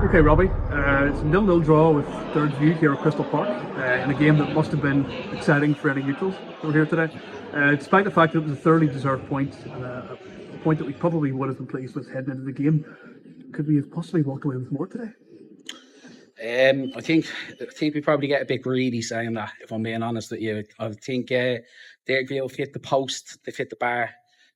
Okay, Robbie, it's a 0-0 draw with Dergview here at Crystal Park in a game that must have been exciting for any neutrals who were here today. Despite the fact that it was a thoroughly deserved point and a point that we probably would have been pleased with heading into the game, could we have possibly walked away with more today? I think we probably get a bit greedy saying that. If I'm being honest with you, I think Dergview hit the post, they've hit the bar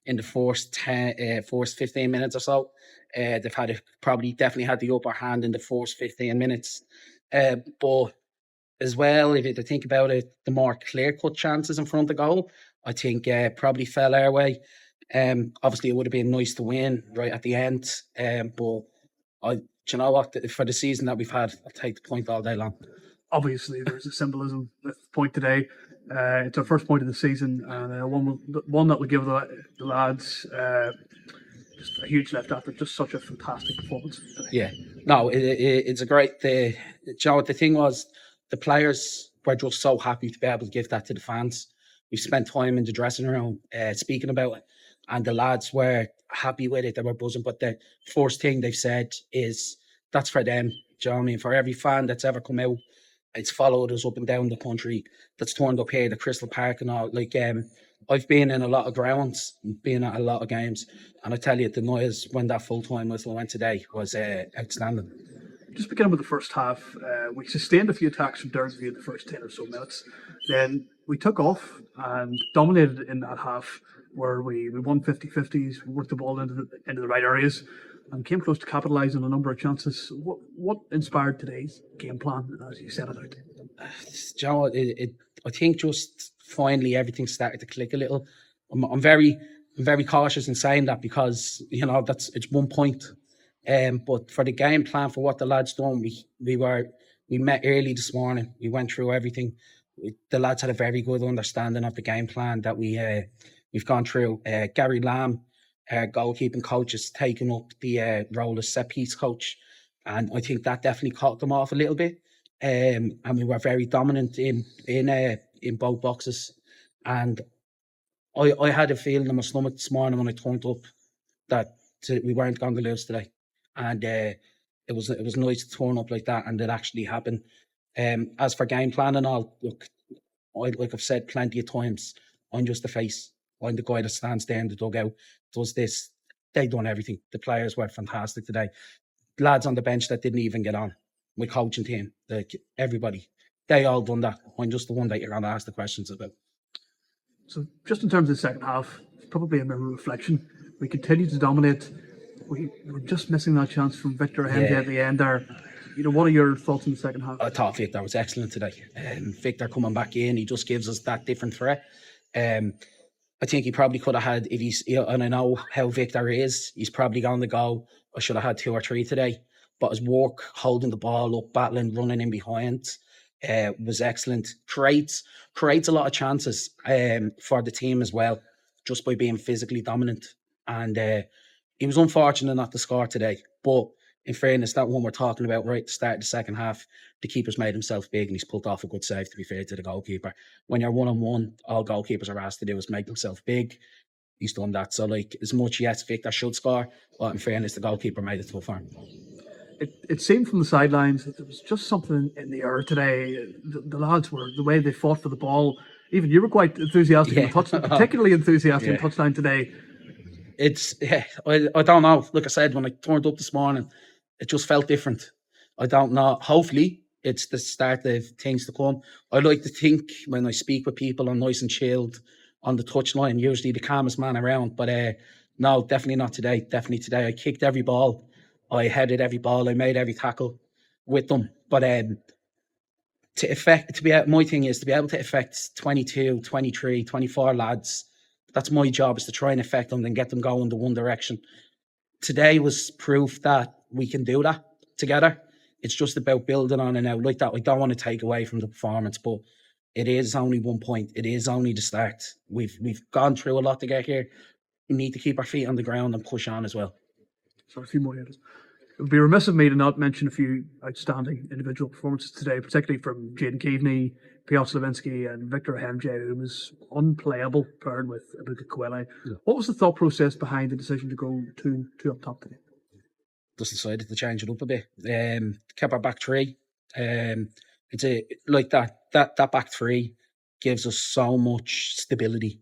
in the first 15 minutes or so. They've probably definitely had the upper hand in the first 15 minutes. But as well, if you think about it, the more clear cut chances in front of goal, I think probably fell our way. Obviously, it would have been nice to win right at the end. But do you know what? For the season that we've had, I'll take the point all day long. Obviously, there's a symbolism with the point today. It's our first point of the season, and one that we give the lads just a huge lift after just such a fantastic performance today. Yeah, no, it's a great. You know what the thing was? The players were just so happy to be able to give that to the fans. We spent time in the dressing room speaking about it, and the lads were happy with it. They were buzzing. But the first thing they've said is that's for them. Do you know what I mean? For every fan that's ever come out, it's followed us up and down the country, that's turned up here, the Crystal Park and all. I've been in a lot of grounds, been at a lot of games, and I tell you, the noise when that full-time whistle went today was outstanding. Just beginning with the first half, we sustained a few attacks from Dergview in the first 10 or so minutes. Then we took off and dominated in that half where we won 50-50s, we worked the ball into the right areas and came close to capitalising on a number of chances. What inspired today's game plan as you set it out? You know, I think just finally everything started to click a little. I'm very cautious in saying that because it's 1 point. But for the game plan, for what the lads done, we met early this morning. We went through everything. The lads had a very good understanding of the game plan that we've gone through. Gary Lamb, our goalkeeping coach, has taken up the role as set piece coach, and I think that definitely caught them off a little bit. And we were very dominant in both boxes. And I had a feeling in my stomach this morning when I turned up that we weren't going to lose today, and it was nice to turn up like that, and it actually happened. As for game plan and all, look, like I've said plenty of times, I'm just the face. I'm the guy that stands there in the dugout, does this. They done everything. The players were fantastic today. Lads on the bench that didn't even get on. My coaching team, like everybody, they all done that. I'm just the one that you're going to ask the questions about. So just in terms of the second half, it's probably a mirror reflection. We continue to dominate. We're just missing that chance from Victor Henge at the end there. What are your thoughts in the second half? I thought Victor was excellent today. Victor coming back in, he just gives us that different threat. I think he probably could have had, and I know how Victor is, he's probably going to go, I should have had 2 or 3 today. But his work, holding the ball up, battling, running in behind, was excellent. Creates a lot of chances for the team as well, just by being physically dominant. And he was unfortunate not to score today. But in fairness, that one we're talking about right at the start of the second half, the keeper's made himself big and he's pulled off a good save, to be fair to the goalkeeper. When you're 1-on-1, all goalkeepers are asked to do is make themselves big. He's done that. So, as much, yes, Victor should score, but in fairness, the goalkeeper made it tough for him. It seemed from the sidelines that there was just something in the air today. The lads were, the way they fought for the ball. Even you were quite enthusiastic in the touchline, particularly enthusiastic in touchline today. I don't know. Like I said, when I turned up this morning, it just felt different. I don't know. Hopefully, it's the start of things to come. I like to think when I speak with people, I'm nice and chilled on the touchline, usually the calmest man around. But no, definitely not today. Definitely today. I kicked every ball. I headed every ball. I made every tackle with them. But my thing is to be able to affect 22, 23, 24 lads. That's my job, is to try and affect them and get them going the one direction. Today was proof that we can do that together. It's just about building on and out like that. I don't want to take away from the performance, but it is only 1 point. It is only the start. We've gone through a lot to get here. We need to keep our feet on the ground and push on as well. So a few more years. It would be remiss of me to not mention a few outstanding individual performances today, particularly from Jaden Keaveney, Piotr Slavinsky and Victor Henge, who was unplayable paired with Ibuka Kwele. Yeah. What was the thought process behind the decision to go two up top today? just decided to change it up a bit. Kept our back three. It's like that back three gives us so much stability.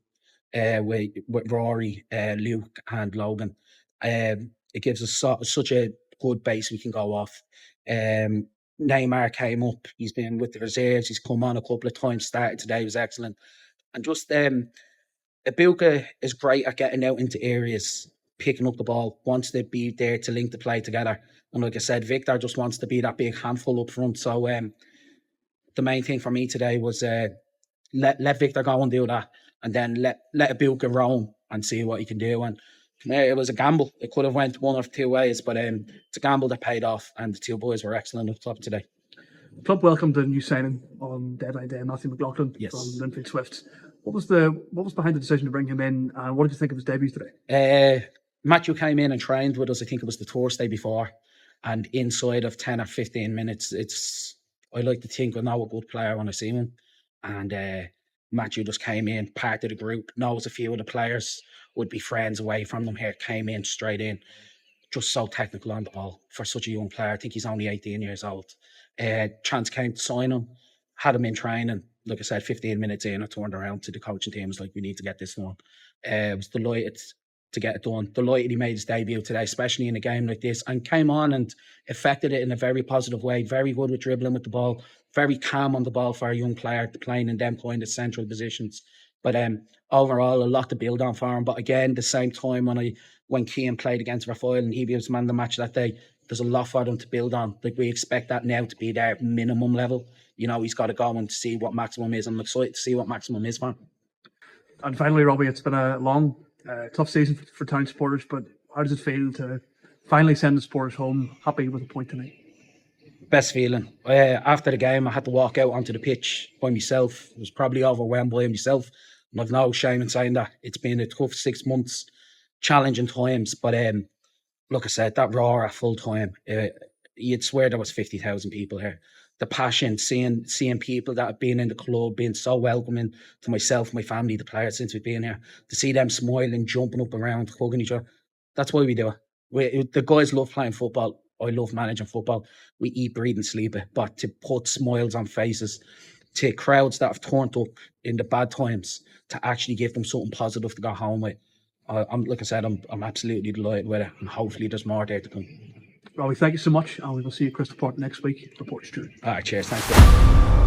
With Rory, Luke, and Logan, it gives us such a good base we can go off. Neymar came up. He's been with the reserves. He's come on a couple of times. Started today, was excellent, and just Ibuka is great at getting out into areas, picking up the ball, wants to be there to link the play together. And like I said, Victor just wants to be that big handful up front. So the main thing for me today was let Victor go and do that, and then let Ibuka roam and see what he can do. And it was a gamble. It could have went one of two ways, but it's a gamble that paid off, and the two boys were excellent up top today. The club welcomed a new signing on deadline day, Matthew McLaughlin from Linfield Swifts. What was behind the decision to bring him in, and what did you think of his debut today? Matthew came in and trained with us. I think it was the Thursday before, and inside of 10 or 15 minutes, I like to think I know a good player when I see him. And Matthew just came in, part of the group, knows a few of the players, would be friends away from them here, came in straight in. Just so technical on the ball for such a young player. I think he's only 18 years old. Chance came to sign him, had him in training. Like I said, 15 minutes in, I turned around to the coaching team. Was like, we need to get this done. I was delighted to get it done. Delighted he made his debut today, especially in a game like this, and came on and affected it in a very positive way. Very good with dribbling with the ball, very calm on the ball for a young player, playing in them kind of central positions. But overall, a lot to build on for him. But again, the same time when Keane played against Rafael and he was man of the match that day, there's a lot for them to build on. Like, we expect that now to be their minimum level. You know, he's got to go and see what maximum is. I'm excited to see what maximum is for him. And finally, Robbie, it's been a long, tough season for Town supporters, but how does it feel to finally send the supporters home happy with a point tonight? Best feeling. After the game, I had to walk out onto the pitch by myself. I was probably overwhelmed by myself. And I've no shame in saying that. It's been a tough 6 months, challenging times. But like I said, that roar at full time, you'd swear there was 50,000 people here. The passion, seeing people that have been in the club, being so welcoming to myself, my family, the players since we've been here, to see them smiling, jumping up around, hugging each other. That's why we do it. The guys love playing football. I love managing football. We eat, breathe and sleep it. But to put smiles on faces, to crowds that have turned up in the bad times, to actually give them something positive to go home with. Like I said, I'm absolutely delighted with it, and hopefully there's more there to come. Robbie, thank you so much, and we will see you at Crystal Port next week. Report true. All right, cheers. Thanks.